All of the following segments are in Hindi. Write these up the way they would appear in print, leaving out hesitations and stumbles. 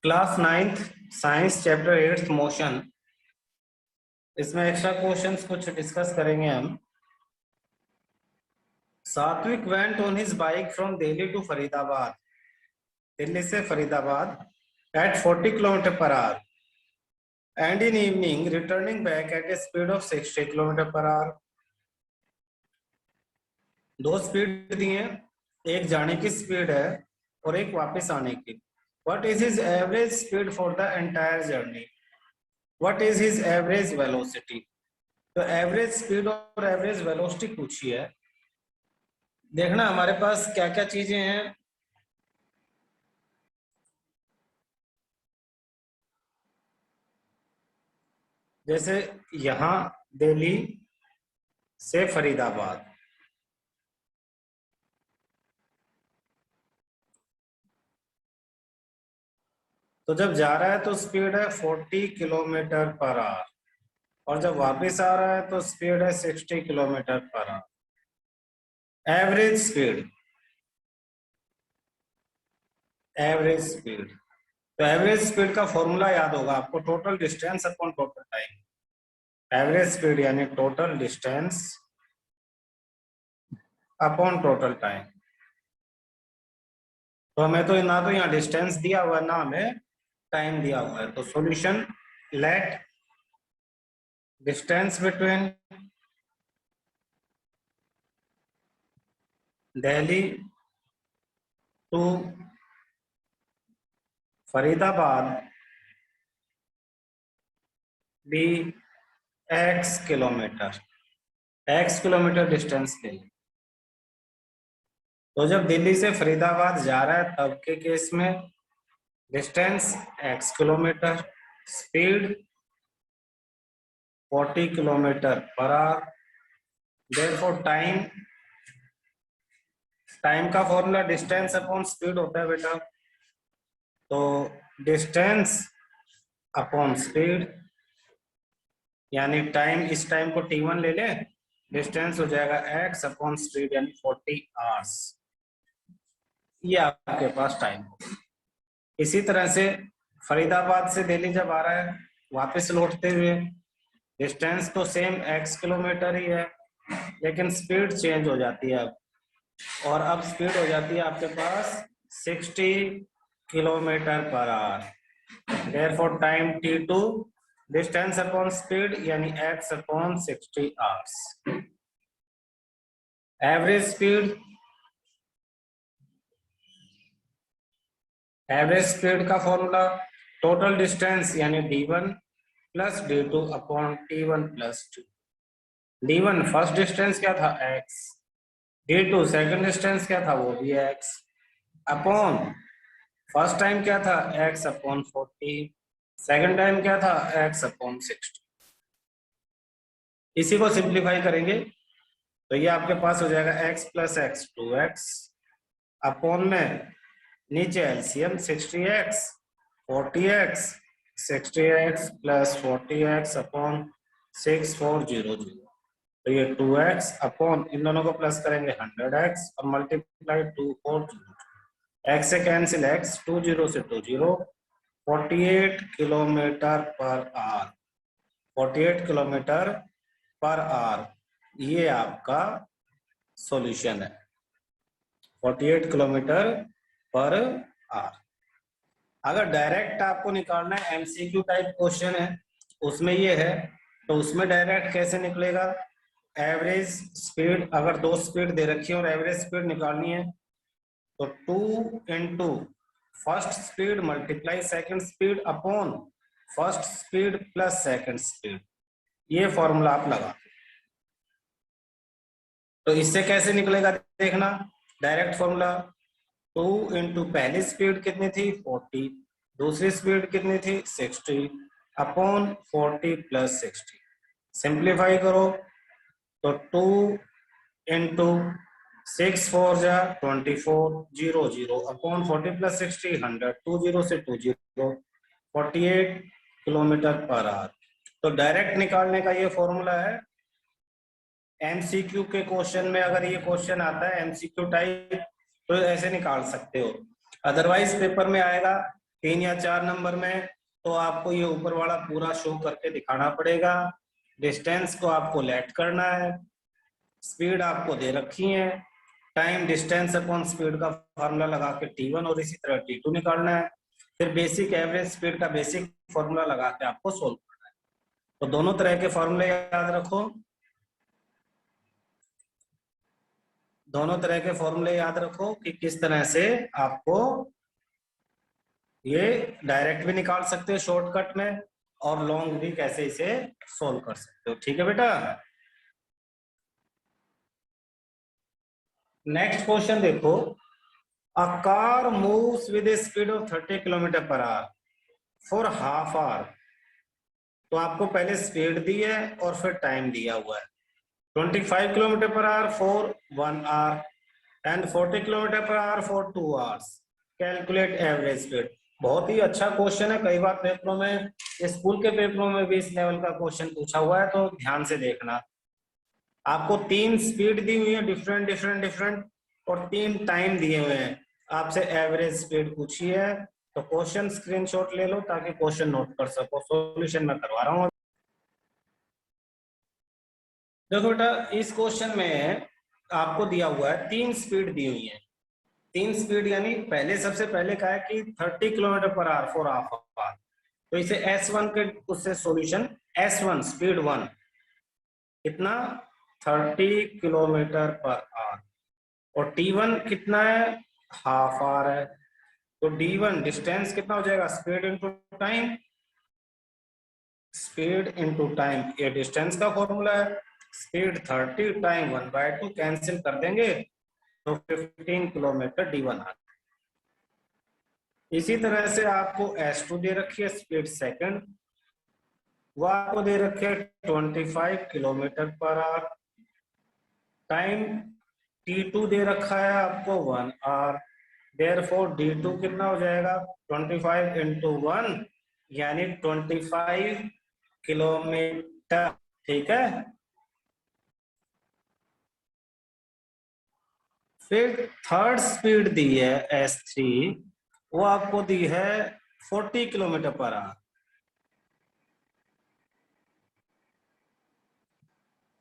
Class 9th science chapter 8th motion. इसमें एक्स्ट्रा क्वेश्चंस कुछ डिस्कस करेंगे हम। Satvik went on his bike from Delhi to Faridabad, Delhi से Faridabad at 40 kilometre per hour and in evening returning back at a speed of 60 kilometre per hour. दो स्पीड दी है, एक जाने की स्पीड है और एक वापस आने की। What is his average speed for the entire journey? What is his average velocity? तो एवरेज स्पीड और एवरेज वेलोसिटी पूछी है। देखना हमारे पास क्या क्या चीजें हैं। जैसे यहां दिल्ली से फरीदाबाद, तो जब जा रहा है तो स्पीड है 40 किलोमीटर पर आवर और जब वापस आ रहा है तो स्पीड है 60 kilometre per hour. Average speed, average speed, तो एवरेज स्पीड का फॉर्मूला याद होगा आपको, total distance upon total time. Average speed यानी total distance upon total time. तो हमें तो ना तो यहाँ डिस्टेंस दिया हुआ है ना हमें टाइम दिया हुआ है। तो solution, let distance between Delhi to Faridabad be x kilometre, x kilometre distance के लिए। तो जब दिल्ली से फरीदाबाद जा रहा है तब के केस में distance x kilometre, speed 40 kilometre per our. Therefore time, time का फॉर्मूला डिस्टेंस अपॉन स्पीड होता है बेटा। तो डिस्टेंस अपॉन स्पीड यानी टाइम, इस टाइम को t1 ले ले, डिस्टेंस हो जाएगा x अपॉन स्पीड यानी 40 आवर्स। ये आपके पास टाइम होगा। इसी तरह से फरीदाबाद से दिल्ली जब आ रहा है वापस लौटते हुए, डिस्टेंस तो सेम x किलोमीटर ही है लेकिन स्पीड चेंज हो जाती है अब, और अब स्पीड हो जाती है आपके पास 60 kilometre per our. Therefore time t2 distance upon speed यानी x upon 60 hours. Average speed, average speed का फॉर्मूला टोटल डिस्टेंस यानी d1 plus d2 upon t1 plus 2। d1 first distance क्या था x, d2 सेकंड डिस्टेंस क्या था वो भी x, अपॉन फर्स्ट टाइम क्या था x अपॉन 40, सेकंड टाइम क्या था x अपॉन 60। इसी को सिंप्लीफाई करेंगे तो ये आपके पास हो जाएगा x plus x 2x upon में नीचे LCM 60x 40x 60x plus 40x upon 6400। तो ये 2x अपॉन इन दोनों को प्लस करेंगे 100x और मल्टीप्लाई 2400। x से कैंसिल x, 20 से 20, 48 kilometre per our, 48 kilometre per our. ये आपका सॉल्यूशन है, 48 किलोमीटर पर आवर। अगर डायरेक्ट आपको निकालना है, एमसीक्यू टाइप क्वेश्चन है उसमें ये है, तो उसमें डायरेक्ट कैसे निकलेगा? एवरेज स्पीड, अगर दो स्पीड दे रखी है और एवरेज स्पीड निकालनी है तो 2 into first speed multiply second speed upon first speed plus second speed, ये फॉर्मूला आप लगा। तो इससे कैसे निकलेगा देखना, डायरेक्ट फॉर्मूला 2 इंटू पहली स्पीड कितनी थी 40, दूसरी स्पीड कितनी थी 60 अपॉन 40 प्लस 60। सिंप्लीफाई करो तो 2 इंटू 6 4 जा 24 0 0 अपॉन 40 प्लस 60 100, 20 से 20 48 किलोमीटर पर आवर। तो डायरेक्ट निकालने का ये फॉर्मूला है। एमसीक्यू के क्वेश्चन में अगर ये क्वेश्चन आता है एमसीक्यू टाइप तो ऐसे निकाल सकते हो, अदरवाइज पेपर में आएगा 3 या 4 नंबर में, तो आपको ये ऊपर वाला पूरा शो करके दिखाना पड़ेगा। डिस्टेंस को आपको लेट करना है, स्पीड आपको दे रखी है, टाइम डिस्टेंस अपॉन स्पीड का फॉर्मूला लगा के T1 और इसी तरह T2 निकालना है। फिर बेसिक एवरेज स्पीड का बेसिक फॉर्मूला लगा के आपको सोल्व करना है। तो दोनों तरह के फॉर्मूले याद रखो, दोनों तरह के फॉर्मूले याद रखो कि किस तरह से आपको ये डायरेक्ट भी निकाल सकते हो शॉर्टकट में, और लॉन्ग भी कैसे इसे सोल्व कर सकते हो। ठीक है बेटा। नेक्स्ट क्वेश्चन देखो, a car moves with A speed of 30 kilometre per hour for half hour. तो आपको पहले स्पीड दी है और फिर टाइम दिया हुआ है। 25 kilometre per hour for 1 our and 40 kilometre per hour for 2 hours. Calculate average speed. बहुत ही अच्छा क्वेश्चन है, कई बार पेपरों में, स्कूल के पेपरों में भी इस लेवल का क्वेश्चन पूछा हुआ है, तो ध्यान से देखना। आपको 3 स्पीड दी हुई है, डिफरेंट डिफरेंट डिफरेंट, और 3 टाइम दिए हुए हैं। आपसे एवरेज स्पीड पूछी है, तो क्वेश्चन स्क्रीनशॉट ले लो ताकि क्वेश्चन नोट कर सको। सॉल्यूशन मैं करवा रहा हूँ। देखो बेटा, इस क्वेश्चन में आपको दिया हुआ है 3 स्पीड दी हुई है। 3 स्पीड यानी पहले, सबसे पहले कहा है कि 30 kilometre per hour for half hour, तो इसे S1 के उससे सॉल्यूशन, S1 स्पीड 1 कितना 30 किलोमीटर पर आवर, और T1 कितना है, हाफ आवर है। तो D1 डिस्टेंस कितना हो जाएगा, speed into time, speed into time, ये डिस्टेंस का फॉर्मूला है। स्पीड 30 टाइम 1/2 कैंसिल कर देंगे तो 15 किलोमीटर D1 आ। इसी तरह से आपको S2 दे रखी है, स्पीड सेकंड, वो आपको दे रखे 25 kilometre per our. Time T2 दे रखा है आपको 1 आवर। देयरफॉर D2 कितना हो जाएगा, 25 इंटू 1 यानी 25 किलोमीटर। ठीक है। फिर थर्ड स्पीड दी है S3, वो आपको दी है 40 किलोमीटर पर आवर,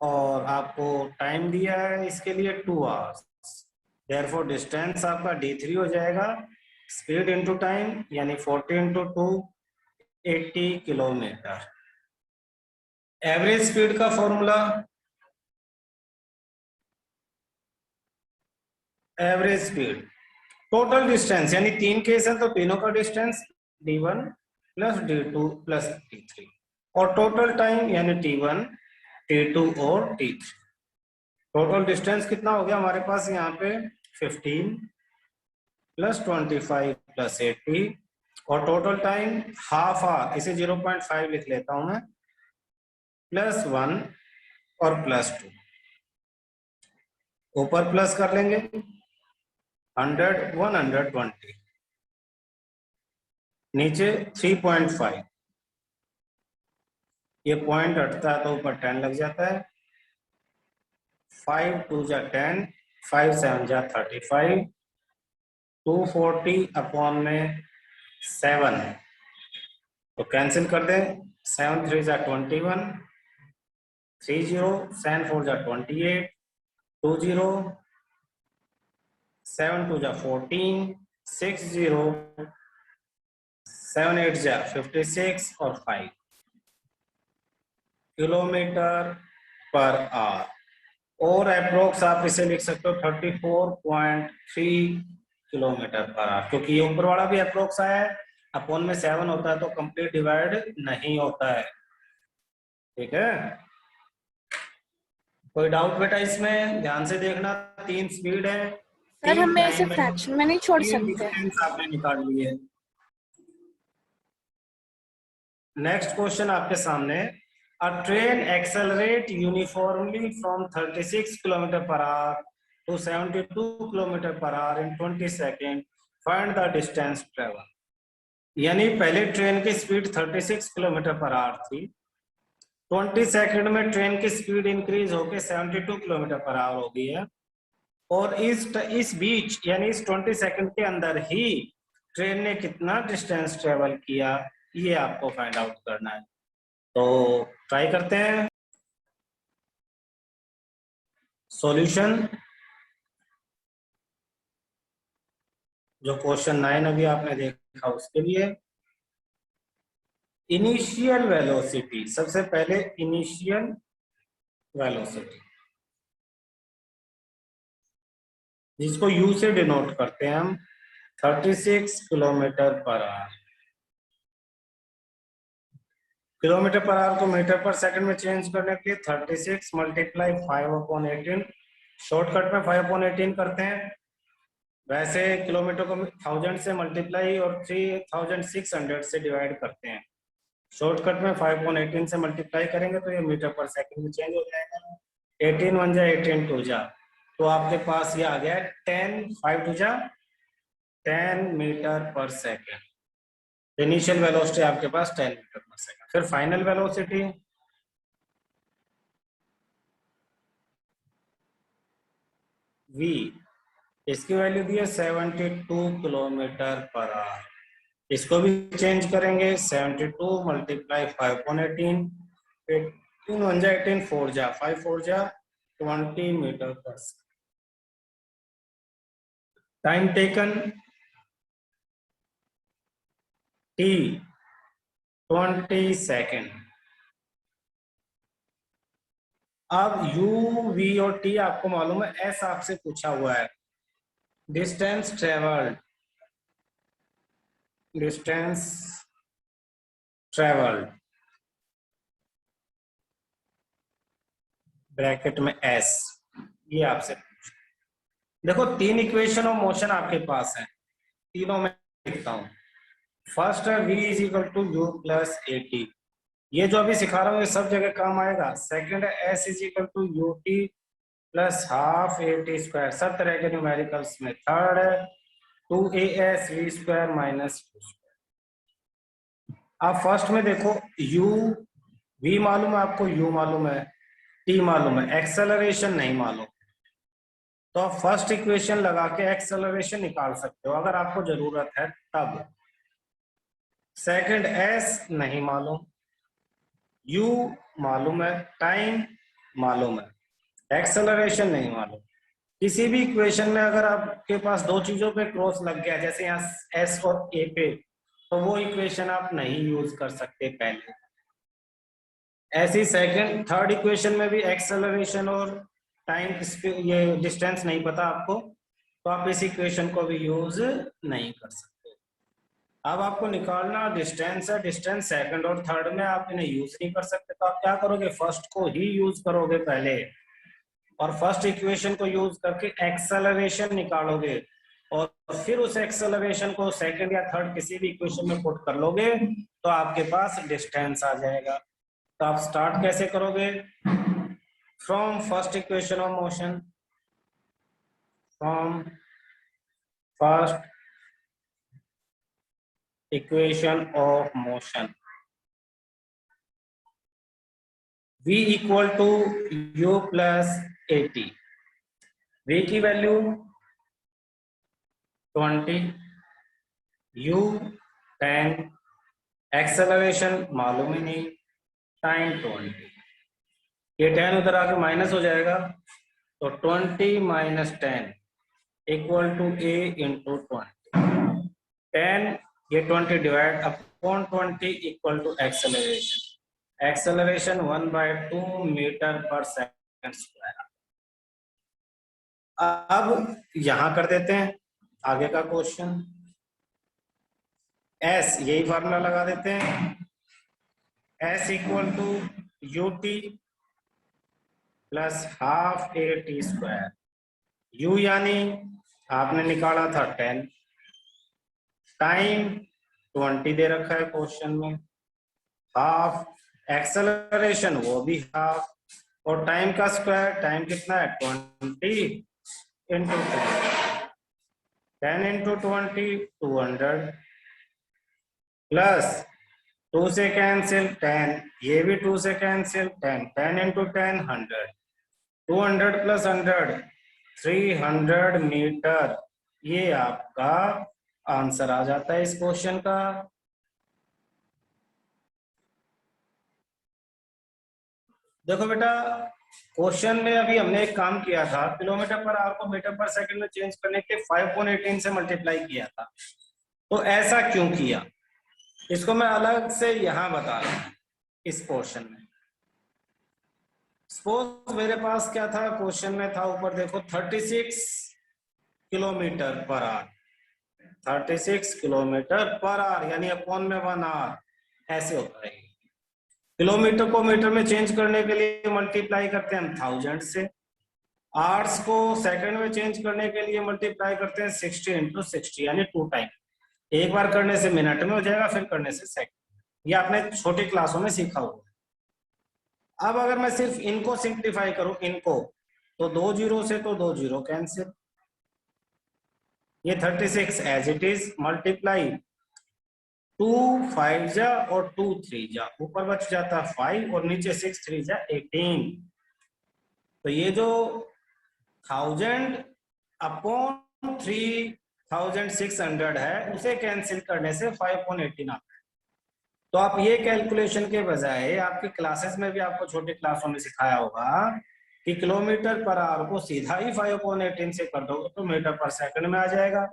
और आपको टाइम दिया है इसके लिए 2 आवर्स। देयरफॉर डिस्टेंस आपका D3 हो जाएगा, स्पीड इंटू टाइम यानी 40 इंटू 2 80 किलोमीटर। एवरेज स्पीड का formula, average speed total distance, यानी 3 केस है तो तीनों का distance D1 plus D2 plus D3, और टोटल टाइम यानी T1 T2 और T3। टोटल डिस्टेंस कितना हो गया हमारे पास यहाँ पे 15 प्लस 25 प्लस 80, और टोटल टाइम हाफ आवर, इसे 0.5 लिख लेता हूं मैं, प्लस 1 और प्लस 2, ऊपर प्लस कर लेंगे 100 120, नीचे 3.5, ये पॉइंट हटता है तो ऊपर 10 लग जाता है। 5 2 जा 10, 5 7 जा 35, 240 अपॉन में 7, तो कैंसिल कर दें, 7 3 जा 21, 30 7 4 जा 28, 20 7 2 जा 14, 60 7 8 जा 56 और 5 किलोमीटर पर आवर, और अप्रोक्स आप इसे लिख सकते हो 34.3 किलोमीटर पर आवर, क्योंकि ये ऊपर वाला भी अप्रोक्स आया है, अपॉन में 7 होता है तो कंप्लीट डिवाइड नहीं होता है। ठीक है, कोई डाउट बेटा इसमें, ध्यान से देखना। 3 स्पीड है, सर 3 हमें इसे टाइम है, फ्रैक्शन में नहीं छोड़ 3 सकते। डिस्टेंस आपने निकाल लिए। नेक्स्ट क्वेश्चन आपके सामने, a train accelerate uniformly from 36 kilometre per hour to 72 kilometre per hour in 20 second, find the distance travel. यानी पहले ट्रेन की स्पीड 36 किलोमीटर पर आवर थी, 20 सेकंड में ट्रेन की स्पीड इंक्रीज होकर 72 किलोमीटर पर आवर हो गई है, और इस बीच यानी इस 20 सेकंड के अंदर ही ट्रेन ने कितना डिस्टेंस ट्रेवल किया, ये आपको फाइंड आउट करना है। तो ट्राई करते हैं। सॉल्यूशन, जो क्वेश्चन 9 अभी आपने देखा उसके लिए, इनिशियल वेलोसिटी, सबसे पहले इनिशियल वेलोसिटी जिसको यू से डिनोट करते हैं हम, 36 kilometre per our. Kilometre per our को मीटर पर सेकंड में चेंज करने के लिए 36 मल्टीप्लाई 5/18, शॉर्टकट में 5/18 करते हैं। वैसे किलोमीटर को 1000 से मल्टीप्लाई और 3600 से डिवाइड करते हैं। शॉर्टकट में 5/18 से मल्टीप्लाई करेंगे तो ये मीटर पर सेकंड में चेंज हो जाएगा। 18 1 जा 18 2 जा, तो आपके पास ये आ गया 10 5 2 जा 10 metre per second. Initial velocity आपके पास 10 मीटर पर सेकंड। फिर फाइनल वेलोसिटी, v, इसकी वैल्यू दी है 72 किलोमीटर पर आवर। इसको भी चेंज करेंगे, 72 मल्टीप्लाई 5/18, 18 1 जा 18 4 जा 5 4 जा 20 metre per second. Time taken t 20 second. अब u, v और t आपको मालूम है, s आपसे पूछा हुआ है। Distance travelled, distance travelled bracket में s, ये आपसे देखो 3 इक्वेशन ऑफ मोशन आपके पास है, तीनों में लिखता हूं। फर्स्ट है v is equal to u plus a t, ये जो अभी सिखा रहा हूँ ये सब जगह काम आएगा। सेकंड है s is equal to u t plus half a t square, सब तरह के न्यूमेरिकल्स में। थर्ड है 2as v square minus 2 square. आप फर्स्ट में देखो, u, v मालूम है आपको, u मालूम है, t मालूम है, एक्सेलरेशन नहीं मालूम। तो आप फर्स्ट इक्वेशन लगा के एक्सेलरेशन निकाल सकते हो अगर आपको जरूरत है तब। सेकंड s नहीं मालूम, u मालूम है, टाइम मालूम है, एक्सेलरेशन नहीं मालूम। किसी भी इक्वेशन में अगर आपके पास दो चीजों पे क्रॉस लग गया, जैसे यहाँ s और a पे, तो वो इक्वेशन आप नहीं यूज कर सकते पहले। ऐसी सेकंड थर्ड इक्वेशन में भी एक्सेलरेशन और टाइम, ये डिस्टेंस नहीं पता आपको, तो आप इस इक्वेशन को भी यूज नहीं कर सकते। अब आपको निकालना डिस्टेंस है, डिस्टेंस सेकंड और थर्ड में आप इन्हें यूज नहीं कर सकते, तो आप क्या करोगे, फर्स्ट को ही यूज करोगे पहले, और फर्स्ट इक्वेशन को यूज करके एक्सेलरेशन निकालोगे, और फिर उस एक्सेलरेशन को सेकंड या थर्ड किसी भी इक्वेशन में पुट कर लोगे तो आपके पास डिस्टेंस आ जाएगा। तो आप स्टार्ट कैसे करोगे, from first equation of motion, from first equation of motion, v equal to u plus a t. v की वैल्यू 20, u 10, एक्सेलरेशन मालूम ही नहीं, टाइम 20। ये 10 उधर आके माइनस हो जाएगा, तो 20 minus 10 equal to a into 20। 10 ये 20 divide upon 20 equal to acceleration, acceleration 1/2 metre per second square. अब यहां कर देते हैं आगे का क्वेश्चन, s यही फार्मूला लगा देते हैं, s equal to u t plus half a t square. u यानी आपने निकाला था 10, टाइम 20 दे रखा है क्वेश्चन में, हाफ, एक्सेलरेशन वो भी हाफ, और टाइम का स्क्वायर, टाइम कितना है 20 इंटू 10 इंटू 20 200 प्लस 2 से कैंसिल 10, ये भी 2 से कैंसिल 10, 10 इंटू 10 100, 200 प्लस 100 300 मीटर, ये आपका आंसर आ जाता है इस क्वेश्चन का। देखो बेटा, क्वेश्चन में अभी हमने एक काम किया था, किलोमीटर पर आवर को मीटर पर सेकंड में चेंज करने के 5.18 से मल्टीप्लाई किया था। तो ऐसा क्यों किया, इसको मैं अलग से यहां बता रहा हूं इस क्वेश्चन में। सपोज मेरे पास क्या था, क्वेश्चन में था ऊपर देखो 36 kilometre per our, 36 kilometre per our यानी अपॉन में 1 आवर, ऐसे होता है। किलोमीटर को मीटर में चेंज करने के लिए मल्टीप्लाई करते हैं हम 1000 से, आवर्स को सेकंड में चेंज करने के लिए मल्टीप्लाई करते हैं 60 इंटू 60 यानी 2 टाइम। एक बार करने से मिनट में हो जाएगा, फिर करने से सेकंड। ये आपने छोटी क्लासों में सीखा होगा। अब अगर मैं सिर्फ इनको सिंप्लीफाई करूं, इनको, तो 2 जीरो से तो 2 जीरो कैंसिल, ये 36 एज इट इज मल्टीप्लाई 2 5 जा और 2 3 जा, ऊपर बच जाता 5 और नीचे 6 3 जा 18। तो ये जो 1000 अपॉन 3600 है, उसे कैंसिल करने से 5.18 आता है। तो आप ये कैलकुलेशन के बजाय, आपकी क्लासेस में भी आपको छोटे क्लासों में सिखाया होगा कि किलोमीटर पर आवर को सीधा ही 5.18 से कर दोगे तो मीटर पर सेकंड में आ जाएगा।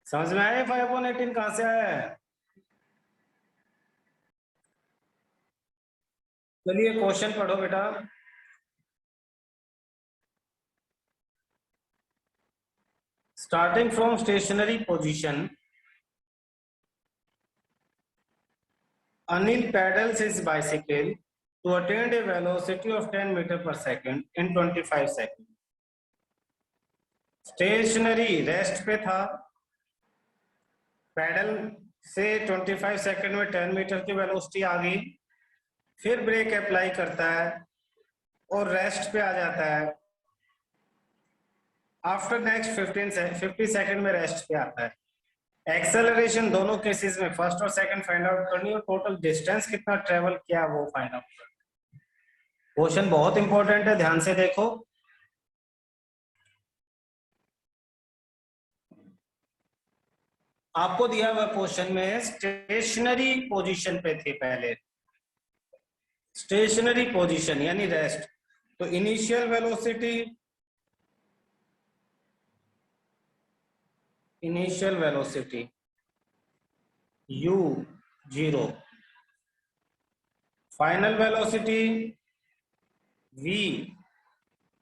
समझ में आया 5.18 कहां से आया है? चलिए क्वेश्चन पढ़ो बेटा। Starting from stationary position, Anil pedals his bicycle to attain a velocity of 10 meter per second in 25 seconds. Stationary rest पे था, पैडल से 25 सेकंड में 10 मीटर की वेलोसिटी आ गई, फिर ब्रेक अप्लाई करता है और रेस्ट पे आ जाता है। आफ्टर नेक्स्ट 50 सेकंड में रेस्ट पे आता है। एक्सेलरेशन दोनों केसेस में फर्स्ट और सेकंड फाइंड आउट करनी है, और टोटल डिस्टेंस कितना ट्रेवल किया वो फाइंड आउट करना है। क्वेश्चन बहुत इंपॉर्टेंट है, ध्यान से देखो। आपको दिया हुआ क्वेश्चन में स्टेशनरी पोजीशन पे थे पहले, स्टेशनरी पोजीशन यानी रेस्ट, तो initial velocity u 0, final velocity v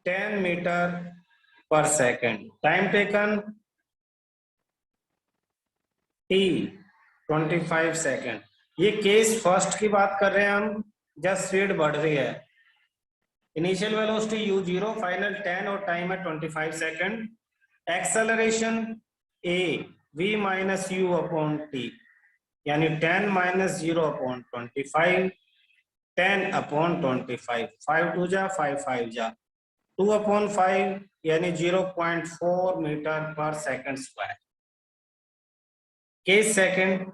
10 metre per second, time taken t 25 second. ये केस फर्स्ट की बात कर रहे हैं हम, जब स्पीड बढ़ रही है। इनिशियल वेलोसिटी u 0, फाइनल 10 और टाइम है 25 second. Acceleration a v minus you upon T, यानी 10 माइनस 0 अपॉन 25, 10 अपॉन 25, 5 2 जा 5 5 जा, 2 अपॉन 5 यानी 0.4 metre per second square. Case second,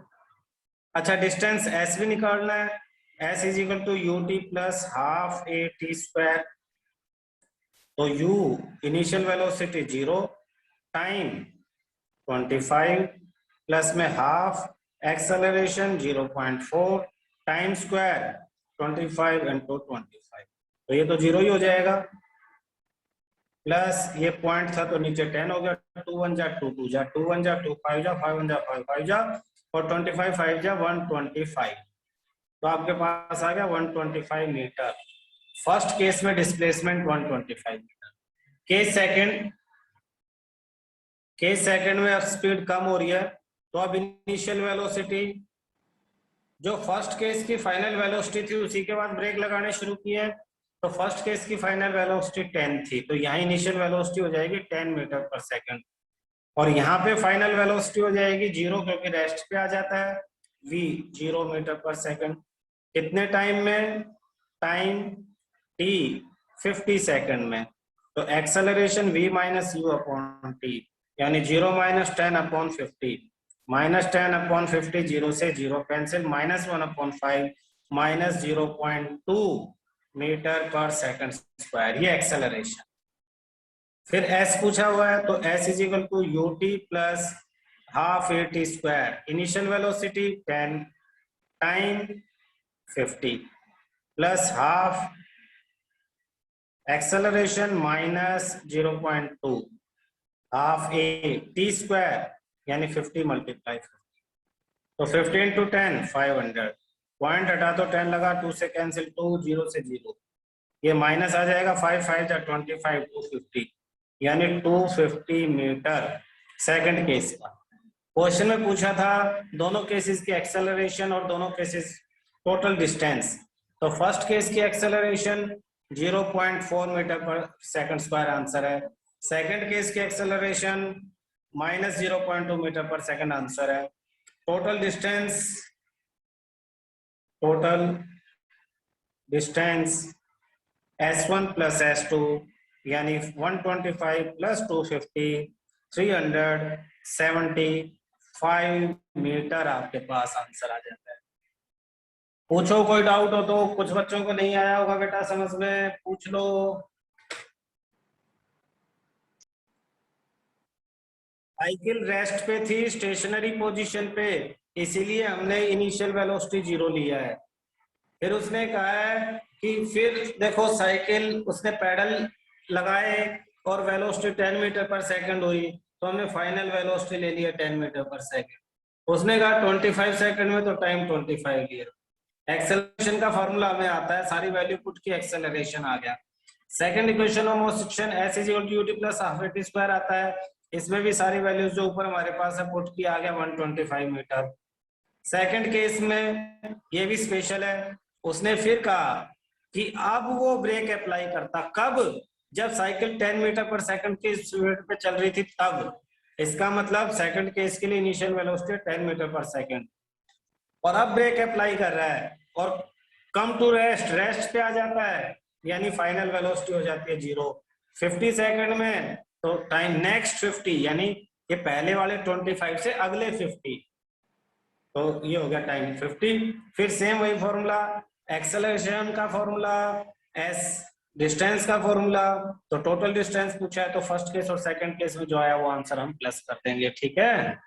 अच्छा डिस्टेंस s भी निकालना है, s is equal to u t plus half a t square. तो u initial velocity 0, time 25 plus में half, acceleration 0.4, time square 25 into 25, तो ये तो 0 ही हो जाएगा, प्लस ये पॉइंट था तो नीचे 10 हो गया, 2 1 जा 2 2 जा 2 1 जा 2 5 जा 5 1 जा 5 5 जा, और 25 5 जा 125, तो आपके पास आ गया 125 मीटर। फर्स्ट केस में डिस्प्लेसमेंट 125 मीटर। केस सेकंड में अब स्पीड कम हो रही है, तो अब इनिशियल वेलोसिटी, जो फर्स्ट केस की फाइनल वेलोसिटी थी उसी के बाद ब्रेक लगाने शुरू किए, तो फर्स्ट केस की फाइनल वेलोसिटी 10 थी, तो यहाँ इनिशियल वेलोसिटी हो जाएगी 10 मीटर पर सेकंड, और यहाँ पे फाइनल वेलोसिटी हो जाएगी 0, क्योंकि रेस्ट पे आ जाता है, v 0 मीटर पर सेकंड। कितने टाइम में? टाइम t 50 सेकंड में, तो acceleration v minus you upon T, यानी 0 माइनस 10 अपॉन 50, माइनस 10 अपॉन 50, 0 से 0 cancel, minus 1 upon 5, minus 0.2 metre per second square, ये एक्सेलरेशन। फिर s पूछा हुआ है, तो s is equal to u t plus half at square, initial velocity 10 time 50 plus half acceleration minus 0.2 half a t square यानी 50 मल्टीप्लाई 50, तो 50 इंटू 10 500, पॉइंट हटा तो 10 लगा, 2 से कैंसिल 2, 0 से 0, ये माइनस आ जाएगा, 5 5 जा 25, 250 यानी 250 मीटर सेकंड केस का। क्वेश्चन में पूछा था दोनों केसेस की एक्सेलरेशन और दोनों केसेस टोटल डिस्टेंस। तो फर्स्ट केस की acceleration 0.4 metre per second square answer है, सेकंड केस की acceleration minus 0.2 metre per second answer है। Total distance S1 plus S2 यानी 125 प्लस 250 375 मीटर आपके पास आंसर आ जाता है। पूछो कोई डाउट हो तो, कुछ बच्चों को नहीं आया होगा बेटा समझ में, पूछ लो। साइकिल रेस्ट पे थी, स्टेशनरी पोजीशन पे, इसीलिए हमने इनिशियल वेलोसिटी 0 लिया है। फिर उसने कहा है कि फिर देखो साइकिल उसने पैडल लगाए और वेलोसिटी 10 मीटर पर सेकंड हुई, तो हमने फाइनल वेलोसिटी ले लिया 10 मीटर पर सेकंड। उसने कहा 25 सेकंड में, तो टाइम 25 लिया। एक्सेलरेशन का फॉर्मूला हमें आता है, सारी वैल्यू पुट की एक्सेलरेशन आ गया। Second equation of motion s is equal to ut plus half at square आता है, इसमें भी सारी वैल्यूज जो ऊपर हमारे पास है पुट की आ गया 125 मीटर। सेकंड केस में ये भी स्पेशल है, उसने फिर कहा कि अब वो ब्रेक अप्लाई करता कब, जब साइकिल 10 मीटर पर सेकंड की स्पीड पे चल रही थी तब। इसका मतलब सेकंड केस के लिए initial velocity 10 metre per second, और अब ब्रेक अप्लाई कर रहा है और कम टू रेस्ट पे आ जाता है, यानी फाइनल वेलोसिटी हो जाती है 0 50 सेकंड में, तो टाइम नेक्स्ट 50 यानी ये पहले वाले 25 से अगले 50, तो ये हो गया टाइम 50। फिर सेम वही फॉर्मूला, एक्सेलरेशन का फॉर्मूला, एस डिस्टेंस का फॉर्मूला, तो टोटल डिस्टेंस पूछा है तो फर्स्ट केस और सेकंड केस में जो आया वो आंसर हम प्लस कर देंगे, ठीक है।